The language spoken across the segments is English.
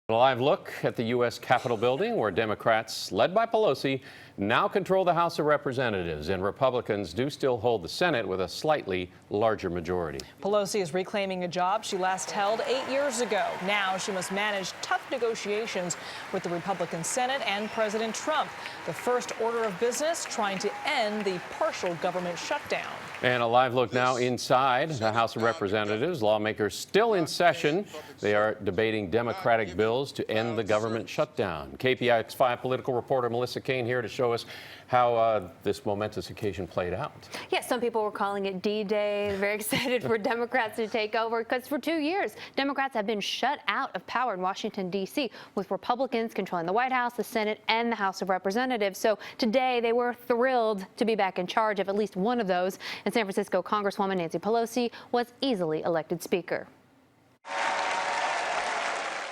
A live look at the U.S. Capitol building, where Democrats, led by Pelosi, now control the House of Representatives, and Republicans do still hold the Senate with a slightly larger majority. Pelosi is reclaiming a job she last held 8 years ago. Now she must manage tough negotiations with the Republican Senate and President Trump. The first order of business, trying to end the partial government shutdown. And a live look now inside the House of Representatives. Lawmakers still in session. They are debating Democratic bills to end the government shutdown. KPIX 5 political reporter Melissa Caen here to show us how this momentous occasion played out. Yes, some people were calling it D-Day. Very excited for Democrats to take over, because for 2 years, Democrats have been shut out of power in Washington, D.C., with Republicans controlling the White House, the Senate, and the House of Representatives. So today, they were thrilled to be back in charge of at least one of those. And San Francisco Congresswoman Nancy Pelosi was easily elected Speaker.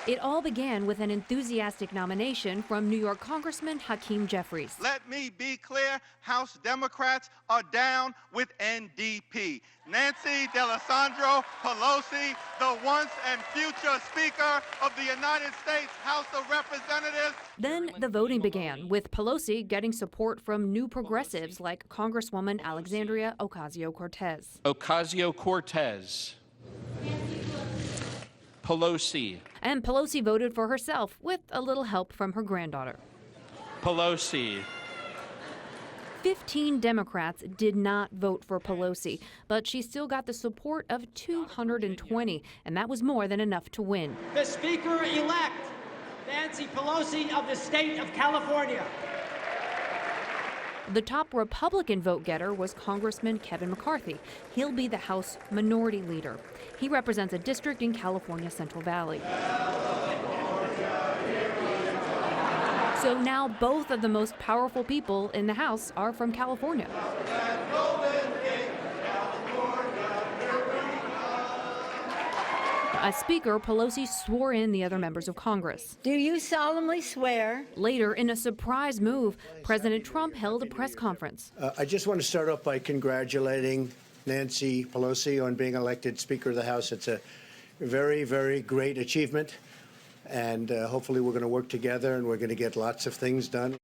It all began with an enthusiastic nomination from New York Congressman Hakeem Jeffries. Let me be clear, House Democrats are down with NDP. Nancy Pelosi, the once and future Speaker of the United States House of Representatives. Then the voting began, with Pelosi getting support from new progressives like Congresswoman Alexandria Ocasio-Cortez. Ocasio-Cortez. Pelosi. And Pelosi voted for herself, with a little help from her granddaughter. Pelosi. 15 Democrats did not vote for Pelosi, but she still got the support of 220, and that was more than enough to win. The Speaker-elect, Nancy Pelosi of the state of California. The top Republican vote-getter was Congressman Kevin McCarthy. He'll be the House Minority Leader. He represents a district in California's Central Valley. So now both of the most powerful people in the House are from California. As Speaker, Pelosi swore in the other members of Congress. Do you solemnly swear? Later, in a surprise move, President Trump held a press conference. I just want to start off by congratulating Nancy Pelosi on being elected Speaker of the House. It's a very, very great achievement, and hopefully we're going to work together and we're going to get lots of things done.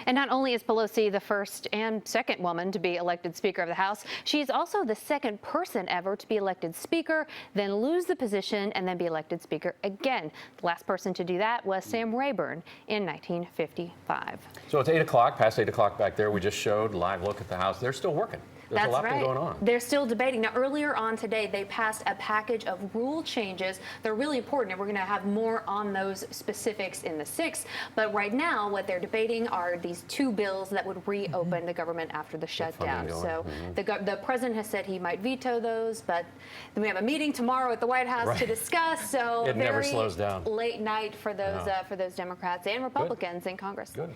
And not only is Pelosi the first and second woman to be elected Speaker of the House, she's also the second person ever to be elected Speaker, then lose the position, and then be elected Speaker again. The last person to do that was Sam Rayburn in 1955. So it's 8 o'clock, past 8 o'clock back there. We just showed a live look at the House. They're still working. There's a lot going on. They're still debating. Now, earlier on today, they passed a package of rule changes. They're really important, and we're going to have more on those specifics in the 6th. But right now, what they're debating are these two bills that would reopen the government after the shutdown. So the president has said he might veto those, but then we have a meeting tomorrow at the White House to discuss. So it never slows down. Late night for those Democrats and Republicans in Congress. Good.